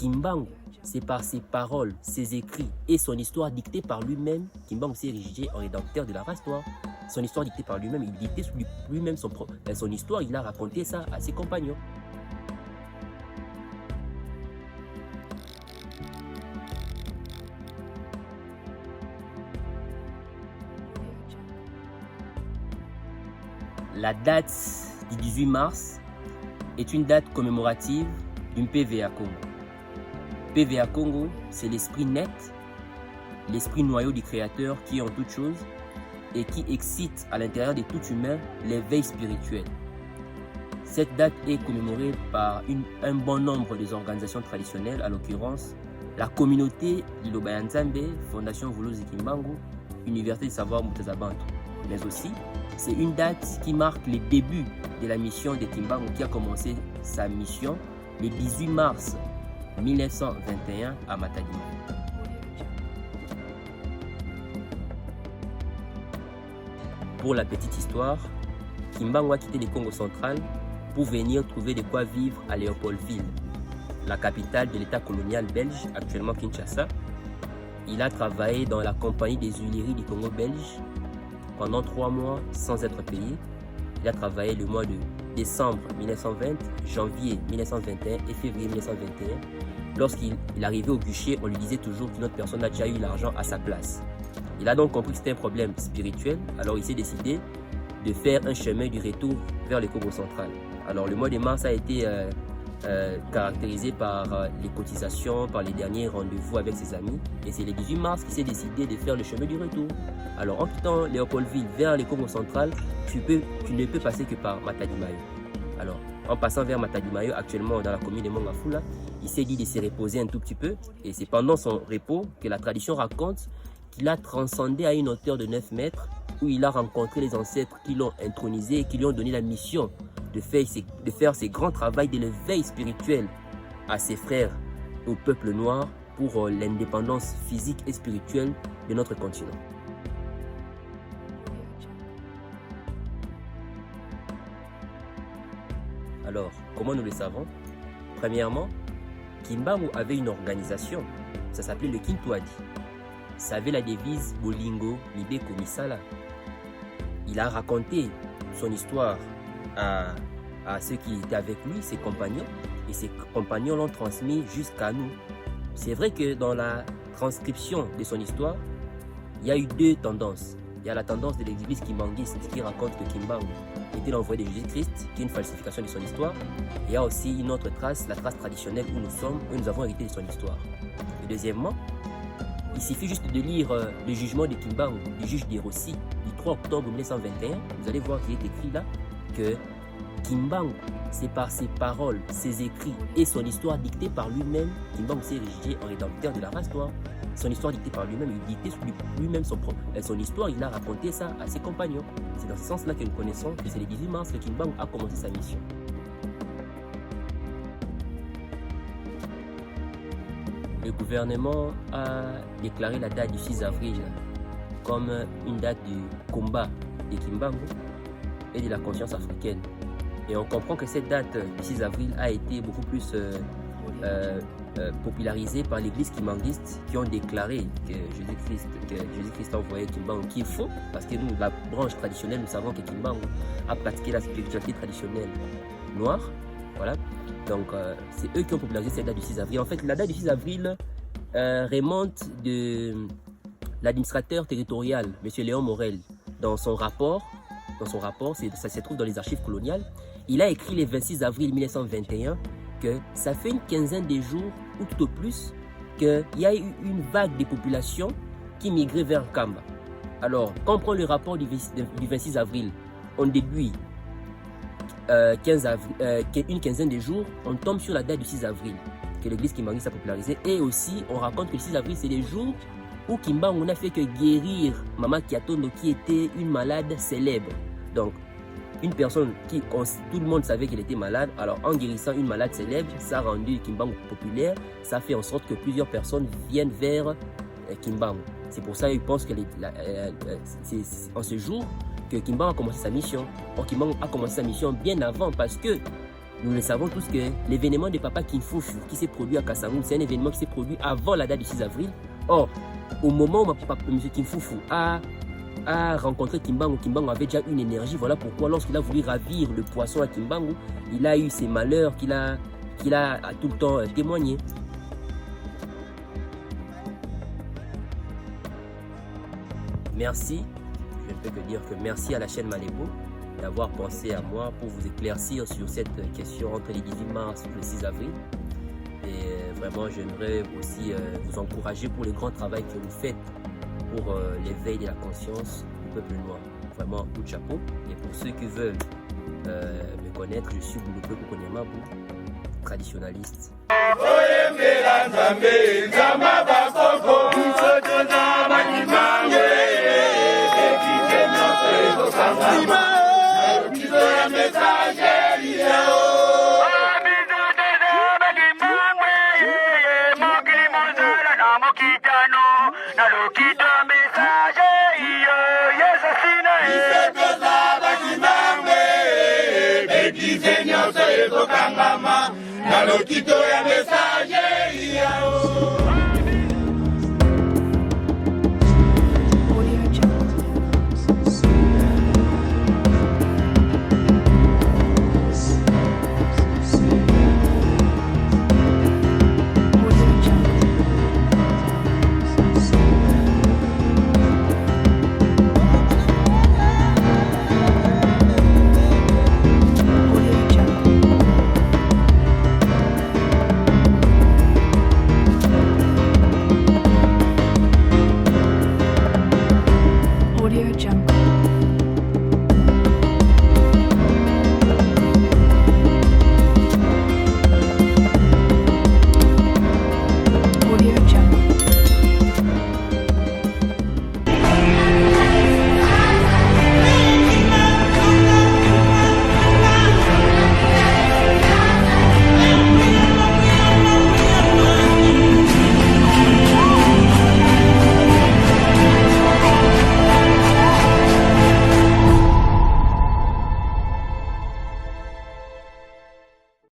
Kimbangu, c'est par ses paroles, ses écrits et son histoire dictée par lui-même, Kimbangu s'est érigé en rédacteur de la race noire. Son histoire dictée par lui-même, il dictait lui-même son histoire, il a raconté ça à ses compagnons. La date du 18 mars est une date commémorative d'une PVA Congo. PVA Congo, c'est l'esprit net, l'esprit noyau du Créateur qui est en toute chose et qui excite à l'intérieur de tout humain l'éveil spirituel. Cette date est commémorée par un bon nombre des organisations traditionnelles, à l'occurrence la communauté Liloba ya Nzambe, Fondation Vuluzi Kimbangu, Université de Savoir Mutesa Bantu. Mais aussi, c'est une date qui marque les débuts de la mission de Kimbangu qui a commencé sa mission le 18 mars 1921 à Matadi. Pour la petite histoire, Kimbangu a quitté le Congo central pour venir trouver de quoi vivre à Léopoldville, la capitale de l'état colonial belge, actuellement Kinshasa. Il a travaillé dans la compagnie des huileries du Congo belge pendant 3 mois sans être payé. Il a travaillé le mois de décembre 1920, janvier 1921 et février 1921. Lorsqu'il arrivait au guichet, on lui disait toujours qu'une autre personne a déjà eu l'argent à sa place. Il a donc compris que c'était un problème spirituel, alors il s'est décidé de faire un chemin du retour vers le Congo central. Alors le mois de mars a été caractérisé par les cotisations, par les derniers rendez-vous avec ses amis. Et c'est le 18 mars qu'il s'est décidé de faire le chemin du retour. Alors en quittant Léopoldville vers le Congo central, tu ne peux passer que par Matadi Mayo. Alors en passant vers Matadi Mayo, actuellement dans la commune de Mongafula, il s'est dit de se reposer un tout petit peu. Et c'est pendant son repos que la tradition raconte qu'il a transcendé à une hauteur de 9 mètres, où il a rencontré les ancêtres qui l'ont intronisé et qui lui ont donné la mission de faire ces grands travaux de l'éveil spirituel à ses frères, au peuple noir, pour l'indépendance physique et spirituelle de notre continent. Alors, comment nous le savons? Premièrement, Kimbangu avait une organisation, ça s'appelait le Kintwadi. Ça avait la devise Bolingo Libeko Misala. Il a raconté son histoire à ceux qui étaient avec lui, ses compagnons, et ses compagnons l'ont transmis jusqu'à nous. C'est vrai que dans la transcription de son histoire, il y a eu 2 tendances. Il y a la tendance de l'église kimbanguiste qui raconte que Kimbangu était l'envoyé de Jésus-Christ, qui est une falsification de son histoire. Il y a aussi une autre trace, la trace traditionnelle où nous avons hérité de son histoire. Et deuxièmement, il suffit juste de lire le jugement de Kimbangu, du juge des Rossi, du 3 octobre 1921. Vous allez voir qu'il est écrit là que Kimbangu, c'est par ses paroles, ses écrits et son histoire dictée par lui-même, Kimbangu s'est érigé en rédacteur de la race noire. Son histoire dictée par lui-même, il dictait lui-même son histoire, il a raconté ça à ses compagnons. C'est dans ce sens-là que nous connaissons que c'est le 18 mars que Kimbangu a commencé sa mission. Le gouvernement a déclaré la date du 6 avril comme une date du combat de Kimbangu et de la conscience africaine. Et on comprend que cette date du 6 avril a été beaucoup plus popularisée par l'église kimbanguiste qui ont déclaré que Jésus-Christ a envoyé Kimbangu, qui est faux, parce que nous, la branche traditionnelle, nous savons que Kimbangu a pratiqué la spiritualité traditionnelle noire. Voilà. Donc c'est eux qui ont popularisé cette date du 6 avril. En fait, la date du 6 avril remonte de l'administrateur territorial, M. Léon Morel, dans son rapport, ça se trouve dans les archives coloniales. Il a écrit le 26 avril 1921 que ça fait une quinzaine de jours, ou tout au plus, qu'il y a eu une vague de population qui migrait vers Kamba. Alors, quand on prend le rapport du 26 avril, on déduit une quinzaine de jours, on tombe sur la date du 6 avril, que l'église kimbanguiste a popularisé. Et aussi, on raconte que le 6 avril, c'est le jour où Kimbangu n'a fait que guérir Mama Kiatondo, qui était une malade célèbre. Donc, une personne tout le monde savait qu'elle était malade, alors en guérissant une malade célèbre, ça a rendu Kimbangu populaire, ça fait en sorte que plusieurs personnes viennent vers Kimbangu. C'est pour ça qu'ils pensent que c'est en ce jour que Kimbangu a commencé sa mission. Or, Kimbangu a commencé sa mission bien avant, parce que Nous le savons tous que l'événement de Papa Kinfoufu qui s'est produit à Kassangou, c'est un événement qui s'est produit avant la date du 6 avril. Or, au moment où M. Kinfoufu a rencontré Kimbangu, Kimbangu avait déjà une énergie. Voilà pourquoi lorsqu'il a voulu ravir le poisson à Kimbangu, il a eu ces malheurs qu'il a tout le temps témoigné. Merci, je ne peux que dire que merci à la chaîne Malébo d'avoir pensé à moi pour vous éclaircir sur cette question entre les 18 mars et le 6 avril. Et vraiment, j'aimerais aussi vous encourager pour le grand travail que vous faites pour l'éveil de la conscience du peuple noir. Vraiment, coup de chapeau. Et pour ceux qui veulent me connaître, je suis Boulopé Kokonemabu, traditionnaliste. Kita